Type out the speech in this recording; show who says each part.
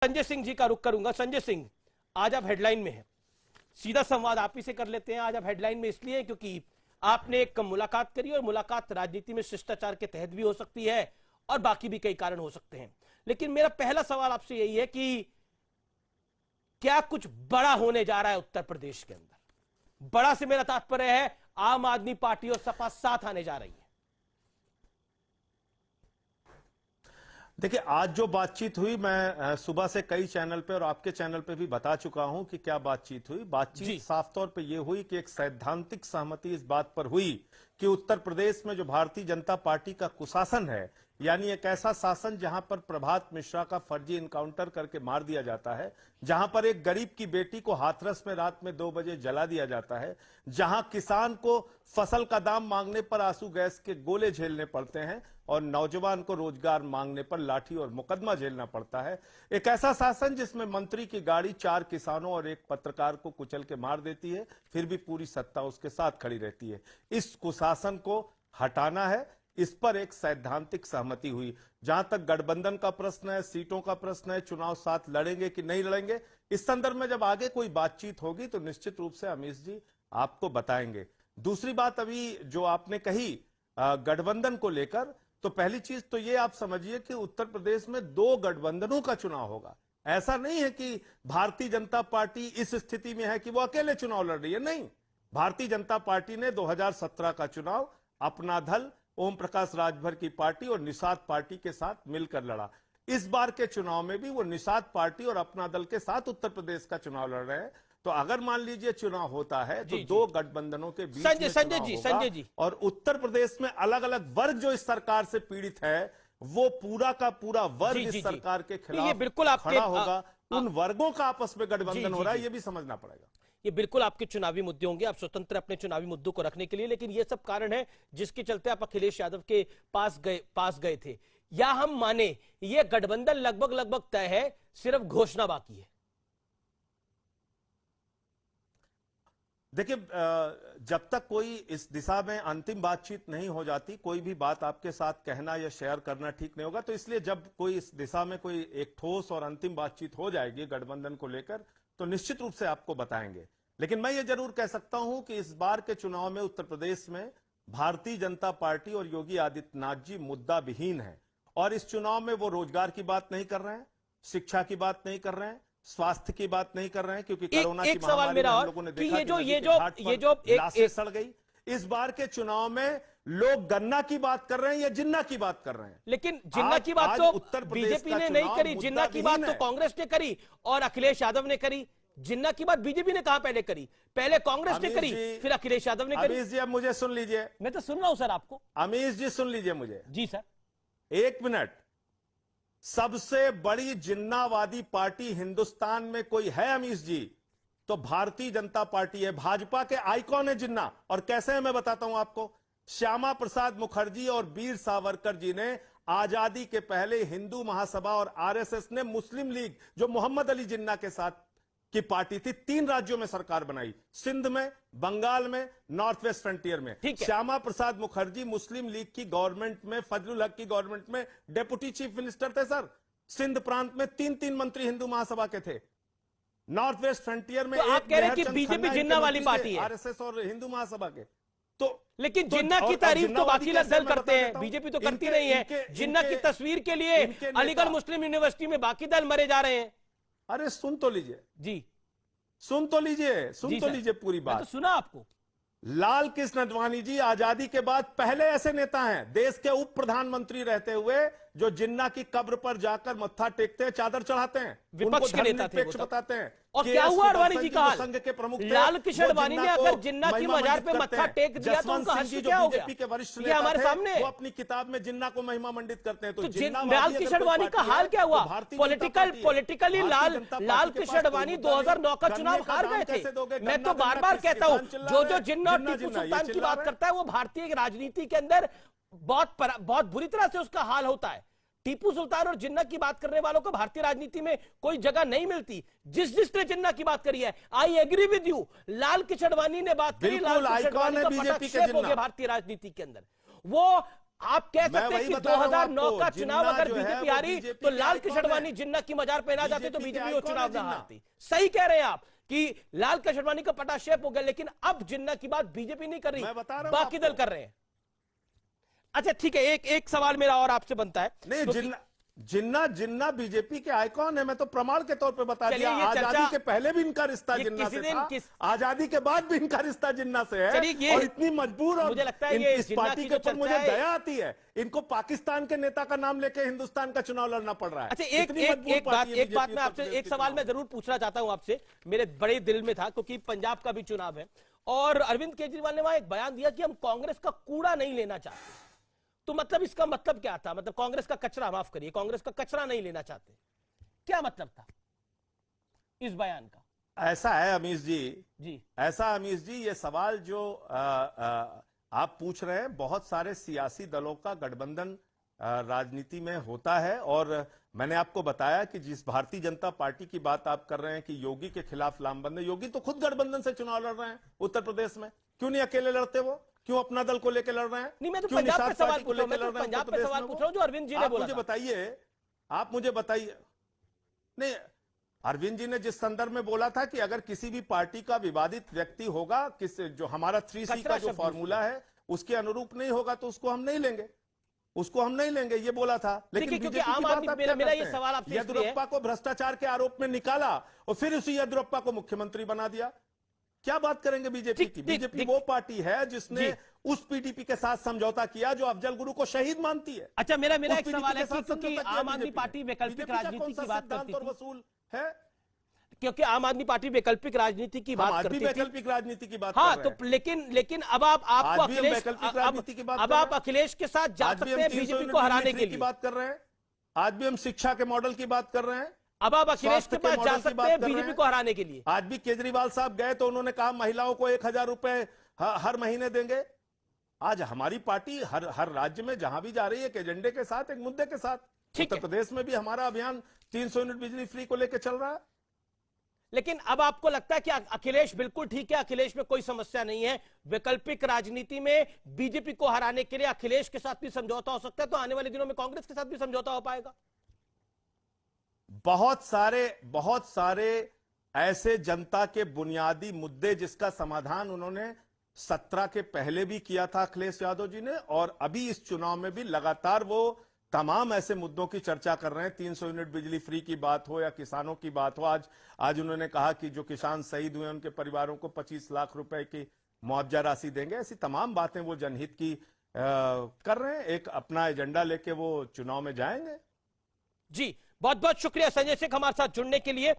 Speaker 1: संजय सिंह जी का रुख करूंगा। संजय सिंह, आज आप हेडलाइन में हैं, सीधा संवाद आप ही से कर लेते हैं। आज आप हेडलाइन में इसलिए क्योंकि आपने एक मुलाकात करी और मुलाकात राजनीति में शिष्टाचार के तहत भी हो सकती है और बाकी भी कई कारण हो सकते हैं। लेकिन मेरा पहला सवाल आपसे यही है कि क्या कुछ बड़ा होने जा रहा है उत्तर प्रदेश के अंदर? बड़ा से मेरा तात्पर्य है आम आदमी पार्टी और सपा साथ आने जा रही है।
Speaker 2: देखिए, आज जो बातचीत हुई, मैं सुबह से कई चैनल पे और आपके चैनल पे भी बता चुका हूं कि क्या बातचीत हुई। बातचीत साफ तौर पे ये हुई कि एक सैद्धांतिक सहमति इस बात पर हुई कि उत्तर प्रदेश में जो भारतीय जनता पार्टी का कुशासन है, यानी एक ऐसा शासन जहां पर प्रभात मिश्रा का फर्जी इनकाउंटर करके मार दिया जाता है, जहां पर एक गरीब की बेटी को हाथरस में रात में 2 बजे जला दिया जाता है, जहां किसान को फसल का दाम मांगने पर आंसू गैस के गोले झेलने पड़ते हैं और नौजवान को रोजगार मांगने पर लाठी और मुकदमा झेलना पड़ता है, एक ऐसा शासन जिसमें मंत्री की गाड़ी 4 किसानों और एक पत्रकार को कुचल के मार देती है, फिर भी पूरी सत्ता उसके साथ खड़ी रहती है। इस कुशासन को हटाना है, इस पर एक सैद्धांतिक सहमति हुई। जहां तक गठबंधन का प्रश्न है, सीटों का प्रश्न है, चुनाव साथ लड़ेंगे कि नहीं लड़ेंगे, इस संदर्भ में जब आगे कोई बातचीत होगी तो निश्चित रूप से अमीश जी आपको बताएंगे। दूसरी बात अभी जो आपने कही गठबंधन को लेकर, तो पहली चीज तो ये आप समझिए कि उत्तर प्रदेश में 2 गठबंधनों का चुनाव होगा। ऐसा नहीं है कि भारतीय जनता पार्टी इस स्थिति में है कि वो अकेले चुनाव लड़ रही है, नहीं। भारतीय जनता पार्टी ने 2017 का चुनाव अपना दल, ओम प्रकाश राजभर की पार्टी और निषाद पार्टी के साथ मिलकर लड़ा। इस बार के चुनाव में भी वो निषाद पार्टी और अपना दल के साथ उत्तर प्रदेश का चुनाव लड़ रहे हैं। तो अगर मान लीजिए चुनाव होता है तो 2 गठबंधनों के बीच में
Speaker 1: संजय जी
Speaker 2: और उत्तर प्रदेश में अलग अलग वर्ग जो इस सरकार से पीड़ित है, वो पूरा का पूरा वर्ग इस सरकार के खिलाफ
Speaker 1: बिल्कुल
Speaker 2: खड़ा होगा। उन वर्गों का आपस में गठबंधन हो रहा है, ये भी समझना पड़ेगा।
Speaker 1: ये बिल्कुल आपके चुनावी मुद्दे होंगे, आप स्वतंत्र अपने चुनावी मुद्दों को रखने के लिए, लेकिन ये सब कारण है जिसके चलते आप अखिलेश यादव के पास गए थे। या हम माने ये गठबंधन लगभग तय है, सिर्फ घोषणा बाकी है?
Speaker 2: देखिए, जब तक कोई इस दिशा में अंतिम बातचीत नहीं हो जाती, कोई भी बात आपके साथ कहना या शेयर करना ठीक नहीं होगा। तो इसलिए जब कोई इस दिशा में कोई एक ठोस और अंतिम बातचीत हो जाएगी गठबंधन को लेकर, तो निश्चित रूप से आपको बताएंगे। लेकिन मैं ये जरूर कह सकता हूं कि इस बार के चुनाव में उत्तर प्रदेश में भारतीय जनता पार्टी और योगी आदित्यनाथ जी मुद्दा विहीन है। और इस चुनाव में वो रोजगार की बात नहीं कर रहे हैं, शिक्षा की बात नहीं कर रहे हैं, स्वास्थ्य की बात नहीं कर रहे हैं, क्योंकि कोरोना की महामारी में हम लोगों ने देखा कि ये जो लाशें सड़ गई। इस बार के चुनाव में लोग गन्ना की बात कर रहे हैं या जिन्ना की बात कर रहे हैं।
Speaker 1: लेकिन जिन्ना की बात तो बीजेपी ने नहीं करी, जिन्ना की बात तो कांग्रेस ने करी और अखिलेश यादव ने करी। जिन्ना की बात बीजेपी ने कहा पहले करी, पहले कांग्रेस ने करी, फिर अखिलेश यादव ने करी।
Speaker 2: अमीश जी, अब मुझे सुन लीजिए।
Speaker 1: मैं तो सुन रहा हूं सर आपको।
Speaker 2: अमीश जी सुन लीजिए मुझे।
Speaker 1: जी सर,
Speaker 2: 1 मिनट। सबसे बड़ी जिन्नावादी पार्टी हिंदुस्तान में कोई है अमीश जी, तो भारतीय जनता पार्टी है। भाजपा के आइकॉन है जिन्ना, और कैसे है मैं बताता हूं आपको। श्यामा प्रसाद मुखर्जी और वीर सावरकर जी ने आजादी के पहले हिंदू महासभा और आरएसएस ने मुस्लिम लीग, जो मोहम्मद अली जिन्ना के साथ की पार्टी थी, 3 राज्यों में सरकार बनाई, सिंध में, बंगाल में, नॉर्थ वेस्ट फ्रंटियर में। श्यामा प्रसाद मुखर्जी मुस्लिम लीग की गवर्नमेंट में, फजलुल हक की गवर्नमेंट में डेप्यूटी चीफ मिनिस्टर थे सर। सिंध प्रांत में 3 मंत्री हिंदू महासभा के थे। नॉर्थ वेस्ट फ्रंटियर में
Speaker 1: तो आप कह रहे हैं कि बीजेपी जिन्ना वाली पार्टी है,
Speaker 2: आरएसएस और हिंदू महासभा के। तो
Speaker 1: लेकिन जिन्ना की तारीफ तो बाकी दल करते हैं, बीजेपी तो करती नहीं है। जिन्ना की तस्वीर के लिए अलीगढ़ मुस्लिम यूनिवर्सिटी में बाकी दल मरे जा रहे हैं।
Speaker 2: अरे सुन तो लीजिए
Speaker 1: जी,
Speaker 2: सुन तो लीजिए पूरी बात।
Speaker 1: तो सुना आपको।
Speaker 2: लाल कृष्ण आडवाणी जी आजादी के बाद पहले ऐसे नेता हैं, देश के उप प्रधानमंत्री रहते हुए, जो जिन्ना की कब्र पर जाकर मत्था टेकते हैं, चादर चढ़ाते हैं,
Speaker 1: विपक्ष के नेता थे,
Speaker 2: बताते हैं।
Speaker 1: और क्या हुआ आडवाणी जी का हाल?
Speaker 2: संघ के प्रमुख
Speaker 1: लाल कृष्ण आडवाणी ने अगर जिन्ना की मजार पे मत्था टेक दिया तो उनका हश्र क्या हो गया?
Speaker 2: के वरिष्ठ
Speaker 1: ये हमारे सामने
Speaker 2: वो अपनी किताब में जिन्ना को महिमा मंडित करते हैं। तो
Speaker 1: लाल कृष्ण आडवाणी का हाल क्या हुआ? पॉलिटिकली लाल कृष्ण आडवाणी 2009 का चुनाव हार गए थे। मैं तो बार बार कहता हूं, जो जिन्ना और टीपू सुल्तान की बात करता है वो भारतीय राजनीति के अंदर बहुत बुरी तरह से उसका हाल होता है। टीपू सुल्तान और जिन्ना की बात करने वालों को भारतीय राजनीति में कोई जगह नहीं मिलती। जिसने जिन्ना की बात करी है, I agree with you. Lal Krishna Advani ने बात करी, लाल कृष्ण आडवाणी का पटाक्षेप हो गया भारतीय राजनीति के अंदर। वो आप कह सकते हैं कि 2009 का चुनाव अगर
Speaker 2: जो है
Speaker 1: बीजेपी
Speaker 2: वो
Speaker 1: हारी
Speaker 2: बीजेपी
Speaker 1: तो
Speaker 2: के
Speaker 1: लाल
Speaker 2: आइकॉन
Speaker 1: कृष्ण
Speaker 2: है।
Speaker 1: वानी जिन्ना की मजार पहना जाते तो
Speaker 2: बीजेपी के
Speaker 1: बीजेपी वो
Speaker 2: आइकॉन है
Speaker 1: चुनाव ना
Speaker 2: जिन्ना।
Speaker 1: हारती। सही कह रहे हैं आप कि लाल कृष्ण वानी का पटाक्षेप हो गया, लेकिन अब जिन्ना की बात बीजेपी नहीं कर रही,
Speaker 2: मैं बता रहा हूं
Speaker 1: बाकी दल
Speaker 2: आपको।
Speaker 1: कर रहे हैं। अच्छा ठीक है, एक सवाल मेरा और आपसे बनता है।
Speaker 2: नहीं,
Speaker 1: क्योंकि
Speaker 2: जिन्ना बीजेपी के आइकॉन है। मैं तो प्रमाण के तौर पे बता
Speaker 1: चलिए,
Speaker 2: दिया।
Speaker 1: ये चर्चा-
Speaker 2: आजादी के पहले भी इनका रिश्ता
Speaker 1: ये
Speaker 2: जिन्ना
Speaker 1: किसी
Speaker 2: से
Speaker 1: दिन
Speaker 2: था, आजादी के बाद भी इनका रिश्ता जिन्ना से है।
Speaker 1: चलिए, ये
Speaker 2: और इतनी मजबूर और
Speaker 1: मुझे लगता है ये
Speaker 2: इस
Speaker 1: जिन्ना
Speaker 2: पार्टी
Speaker 1: की
Speaker 2: के
Speaker 1: जो
Speaker 2: ऊपर मुझे
Speaker 1: चर्चा है-
Speaker 2: दया आती है। इनको पाकिस्तान के नेता का नाम लेके हिंदुस्तान का चुनाव लड़ना पड़ रहा है।
Speaker 1: अच्छा,
Speaker 2: इतनी मजबूर पार्टी है
Speaker 1: एक बात
Speaker 2: बीजेपी
Speaker 1: मैं
Speaker 2: उत्तर
Speaker 1: आपसे,
Speaker 2: प्रदेश
Speaker 1: एक
Speaker 2: के
Speaker 1: सवाल
Speaker 2: चुनाव
Speaker 1: मैं जरूर पूछना चाहता हूं आपसे, मेरे बड़े दिल में था, क्योंकि पंजाब का भी चुनाव है और अरविंद केजरीवाल ने वहां एक बयान दिया कि हम कांग्रेस का कूड़ा नहीं लेना चाहते। तो मतलब इसका मतलब क्या था? मतलब कांग्रेस का कचरा, माफ करिए, कांग्रेस का कचरा नहीं लेना चाहते, क्या मतलब था इस बयान का?
Speaker 2: ऐसा है अमीश जी,
Speaker 1: जी
Speaker 2: ऐसा अमीश जी, ये सवाल जो आप पूछ रहे हैं, बहुत सारे सियासी दलों का गठबंधन राजनीति में होता है। और मैंने आपको बताया कि जिस भारतीय जनता पार्टी की बात आप कर रहे हैं कि योगी के खिलाफ लामबंद है, योगी तो खुद गठबंधन से चुनाव लड़ रहे हैं उत्तर प्रदेश में। क्यों नहीं अकेले लड़ते? वो क्यों अपना दल को लेकर लड़ रहे हैं?
Speaker 1: नहीं, मैं तो
Speaker 2: क्यों
Speaker 1: पंजाब पे
Speaker 2: निषाद
Speaker 1: सवाल
Speaker 2: पार्टी को
Speaker 1: पूछ रहा हूं,
Speaker 2: लेकर
Speaker 1: मैं
Speaker 2: लड़
Speaker 1: तो
Speaker 2: रहे हैं
Speaker 1: पंजाब
Speaker 2: उत्तर
Speaker 1: पे
Speaker 2: प्रदेश
Speaker 1: सवाल
Speaker 2: में?
Speaker 1: पूछ रहा हूं जो अरविंद जी ने बोला
Speaker 2: मुझे
Speaker 1: था।
Speaker 2: बताइए, आप मुझे बताइए। नहीं, अरविंद जी ने जिस संदर्भ में बोला था कि अगर किसी भी पार्टी का विवादित व्यक्ति होगा, किस जो हमारा 3C का जो फॉर्मूला है उसके अनुरूप नहीं होगा तो उसको हम नहीं लेंगे, उसको हम नहीं लेंगे, ये बोला था। लेकिन
Speaker 1: देखिए, क्योंकि
Speaker 2: बीजेपी की
Speaker 1: आम
Speaker 2: बात
Speaker 1: आदमी,
Speaker 2: आप क्या
Speaker 1: मेरा ये
Speaker 2: करते हैं?
Speaker 1: सवाल आपसे इसलिए है-
Speaker 2: येदियुरप्पा को भ्रष्टाचार के आरोप में निकाला और फिर उसी येदियुरप्पा को मुख्यमंत्री बना दिया। क्या बात करेंगे बीजेपी की? बीजेपी वो पार्टी है जिसने उस पीडीपी के साथ समझौता किया जो अफजल गुरु को शहीद मानती है।
Speaker 1: अच्छा, मेरा
Speaker 2: उस
Speaker 1: एक
Speaker 2: PDP
Speaker 1: सवाल है
Speaker 2: के साथ
Speaker 1: कि क्योंकि
Speaker 2: समझौता किया
Speaker 1: आम आदमी
Speaker 2: बीजेपी ने।
Speaker 1: पार्टी वैकल्पिक
Speaker 2: बीजेपी का
Speaker 1: राजनीति
Speaker 2: कौन सा
Speaker 1: की बात
Speaker 2: सिद्धांत
Speaker 1: करती
Speaker 2: और
Speaker 1: थी,
Speaker 2: वसूल है?
Speaker 1: क्योंकि आम आदमी पार्टी वैकल्पिक राजनीति की
Speaker 2: हम
Speaker 1: बात
Speaker 2: आज भी
Speaker 1: करती थी।
Speaker 2: वैकल्पिक राजनीति की बात
Speaker 1: हाँ,
Speaker 2: कर रहे हैं।
Speaker 1: तो लेकिन अब आपको
Speaker 2: आज भी हम
Speaker 1: अखिलेश,
Speaker 2: वैकल्पिक राजनीति की बात
Speaker 1: अब
Speaker 2: कर रहे
Speaker 1: आप
Speaker 2: हैं।
Speaker 1: अखिलेश के साथ जा
Speaker 2: आज भी
Speaker 1: सकते
Speaker 2: हम
Speaker 1: हैं
Speaker 2: 300
Speaker 1: बीजेपी
Speaker 2: यूनिट
Speaker 1: को
Speaker 2: बिजली
Speaker 1: हराने
Speaker 2: फ्री
Speaker 1: के
Speaker 2: की
Speaker 1: लिए।
Speaker 2: बात कर रहे हैं। आज भी हम शिक्षा के मॉडल की बात कर रहे हैं।
Speaker 1: अब आप अखिलेश
Speaker 2: स्वास्थ्य
Speaker 1: के
Speaker 2: के
Speaker 1: पास जा
Speaker 2: मॉडल की
Speaker 1: सकते
Speaker 2: बात
Speaker 1: हैं
Speaker 2: कर रहे
Speaker 1: बीजेपी
Speaker 2: हैं।
Speaker 1: को हराने के लिए।
Speaker 2: आज भी केजरीवाल साहब गए तो उन्होंने कहा महिलाओं को 1000 रुपए हर महीने देंगे। आज हमारी पार्टी हर राज्य में जहां भी जा रही है एक एजेंडे के साथ, एक मुद्दे के साथ। उत्तर प्रदेश में भी हमारा अभियान 300 यूनिट बिजली फ्री को लेकर चल रहा है।
Speaker 1: लेकिन अब आपको लगता है कि अखिलेश बिल्कुल ठीक है, अखिलेश में कोई समस्या नहीं है, वैकल्पिक राजनीति में बीजेपी को हराने के लिए अखिलेश के साथ भी समझौता हो सकता है, तो आने वाले दिनों में कांग्रेस के साथ भी समझौता हो पाएगा?
Speaker 2: बहुत सारे ऐसे जनता के बुनियादी मुद्दे जिसका समाधान उन्होंने 17 के पहले भी किया था अखिलेश यादव जी ने, और अभी इस चुनाव में भी लगातार वो तमाम ऐसे मुद्दों की चर्चा कर रहे हैं। 300 यूनिट बिजली फ्री की बात हो या किसानों की बात हो। आज उन्होंने कहा कि जो किसान शहीद हुए उनके परिवारों को 25 लाख रुपए की मुआवजा राशि देंगे। ऐसी तमाम बातें वो जनहित की कर रहे हैं। एक अपना एजेंडा लेके वो चुनाव में जाएंगे।
Speaker 1: जी, बहुत बहुत शुक्रिया संजय सिंह हमारे साथ जुड़ने के लिए।